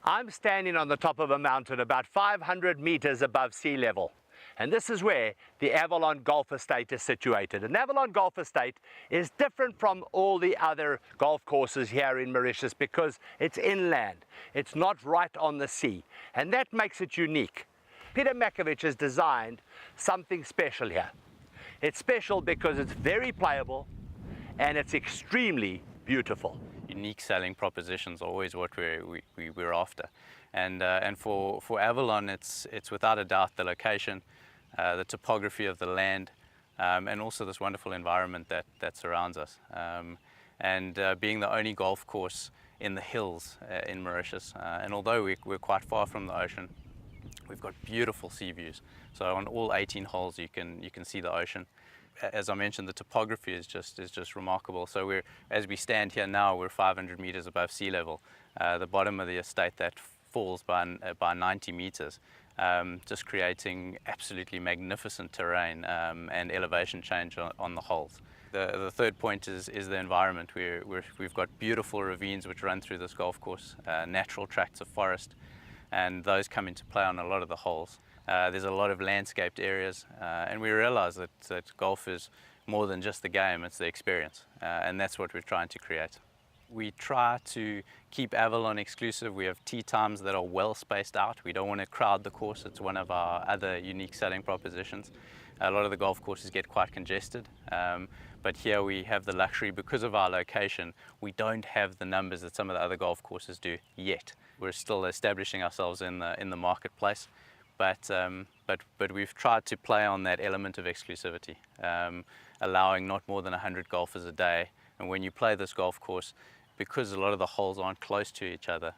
I'm standing on the top of a mountain about 500 meters above sea level. And this is where the Avalon Golf Estate is situated. And Avalon Golf Estate is different from all the other golf courses here in Mauritius because it's inland. It's not right on the sea. And that makes it unique. Peter Makovich has designed something special here. It's special because it's very playable and it's extremely beautiful. Unique selling propositions are always what we're after. And for Avalon, it's without a doubt the location, the topography of the land, and also this wonderful environment that surrounds us. Being the only golf course in the hills in Mauritius, and although we're quite far from the ocean, we've got beautiful sea views. So on all 18 holes you can see the ocean. As I mentioned, the topography is just remarkable. So as we stand here now, we're 500 meters above sea level. The bottom of the estate that falls by 90 meters, just creating absolutely magnificent terrain and elevation change on the holes. The third point is the environment. We've got beautiful ravines which run through this golf course, natural tracts of forest, and those come into play on a lot of the holes. There's a lot of landscaped areas, and we realize that golf is more than just the game, it's the experience, and that's what we're trying to create. We try to keep Avalon exclusive. We have tee times that are well spaced out. We don't want to crowd the course. It's one of our other unique selling propositions. A lot of the golf courses get quite congested, but here we have the luxury, because of our location, we don't have the numbers that some of the other golf courses do yet. We're still establishing ourselves in the marketplace. But we've tried to play on that element of exclusivity, allowing not more than 100 golfers a day. And when you play this golf course, because a lot of the holes aren't close to each other,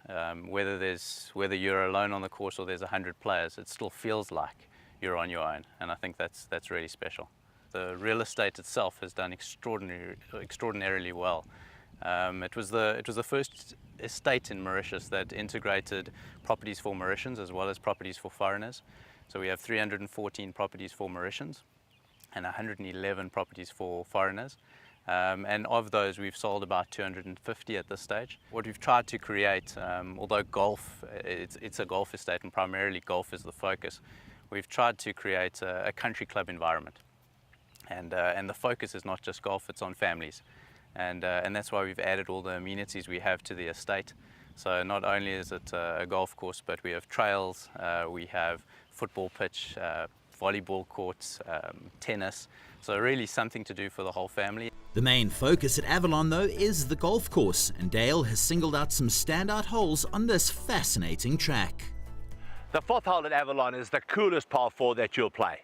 whether you're alone on the course or there's 100 players, it still feels like you're on your own. And I think that's really special. The real estate itself has done extraordinarily well. It was the first estate in Mauritius that integrated properties for Mauritians as well as properties for foreigners. So we have 314 properties for Mauritians and 111 properties for foreigners. And of those, we've sold about 250 at this stage. What we've tried to create, although golf, it's a golf estate and primarily golf is the focus, we've tried to create a country club environment. And the focus is not just golf, it's on families. And that's why we've added all the amenities we have to the estate. So not only is it a golf course, but we have trails, we have football pitch, volleyball courts, tennis. So really something to do for the whole family. The main focus at Avalon, though, is the golf course, and Dale has singled out some standout holes on this fascinating track. The fourth hole at Avalon is the coolest par 4 that you'll play.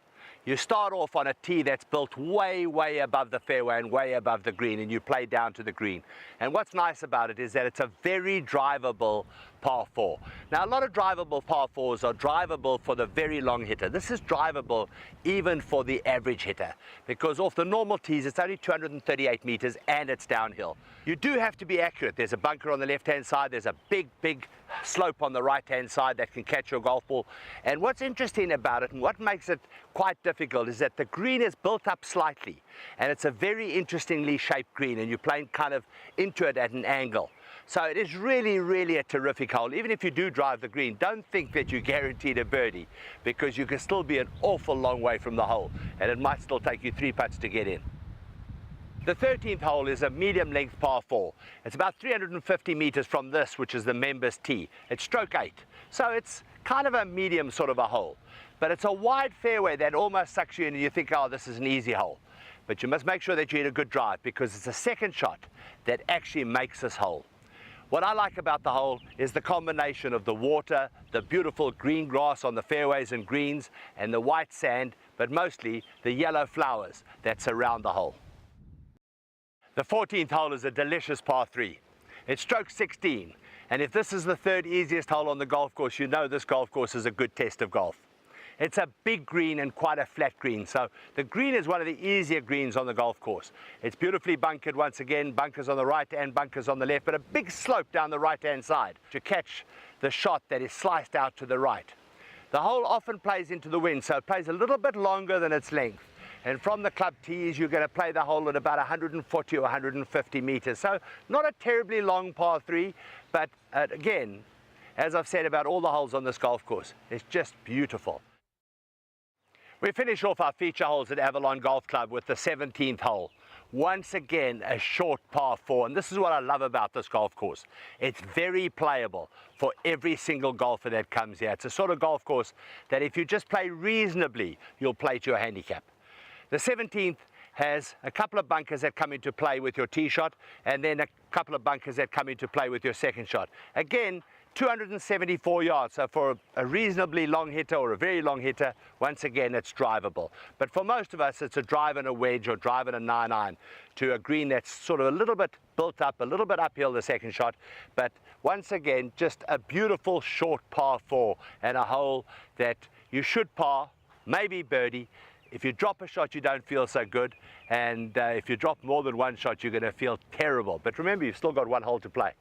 You start off on a tee that's built way, way above the fairway and way above the green, and you play down to the green. And what's nice about it is that it's a very drivable par 4. Now, a lot of drivable par 4s are drivable for the very long hitter. This is drivable even for the average hitter, because off the normal tees, it's only 238 meters and it's downhill. You do have to be accurate. There's a bunker on the left-hand side. There's a big, big slope on the right-hand side that can catch your golf ball. And what's interesting about it and what makes it quite difficult is that the green is built up slightly, and it's a very interestingly shaped green, and you're playing kind of into it at an angle. So it is really, really a terrific hole. Even if you do drive the green, don't think that you're guaranteed a birdie, because you can still be an awful long way from the hole, and it might still take you 3 putts to get in. The 13th hole is a medium length par 4. It's about 350 meters from this, which is the members tee. It's stroke 8. So it's kind of a medium sort of a hole. But it's a wide fairway that almost sucks you in and you think, oh, this is an easy hole. But you must make sure that you hit a good drive, because it's a second shot that actually makes this hole. What I like about the hole is the combination of the water, the beautiful green grass on the fairways and greens, and the white sand, but mostly the yellow flowers that surround the hole. The 14th hole is a delicious par 3. It's stroke 16, and if this is the third easiest hole on the golf course, you know this golf course is a good test of golf. It's a big green and quite a flat green, so the green is one of the easier greens on the golf course. It's beautifully bunkered once again, bunkers on the right and bunkers on the left, but a big slope down the right-hand side to catch the shot that is sliced out to the right. The hole often plays into the wind, so it plays a little bit longer than its length. And from the club tees, you're going to play the hole at about 140 or 150 meters. So not a terribly long par 3, but again, As I've said about all the holes on this golf course, it's just beautiful. We finish off our feature holes at Avalon Golf Club with the 17th hole. Once again, a short par 4, and this is what I love about this golf course. It's very playable for every single golfer that comes here. It's a sort of golf course that if you just play reasonably, you'll play to your handicap. The 17th has a couple of bunkers that come into play with your tee shot, and then a couple of bunkers that come into play with your second shot. Again, 274 yards, so for a reasonably long hitter or a very long hitter, once again it's drivable. But for most of us, it's a drive and a wedge or drive and a 9-iron to a green that's sort of a little bit built up, a little bit uphill the second shot. But once again, just a beautiful short par 4 and a hole that you should par, maybe birdie. If you drop a shot, you don't feel so good, and if you drop more than one shot, you're going to feel terrible. But remember, you've still got one hole to play.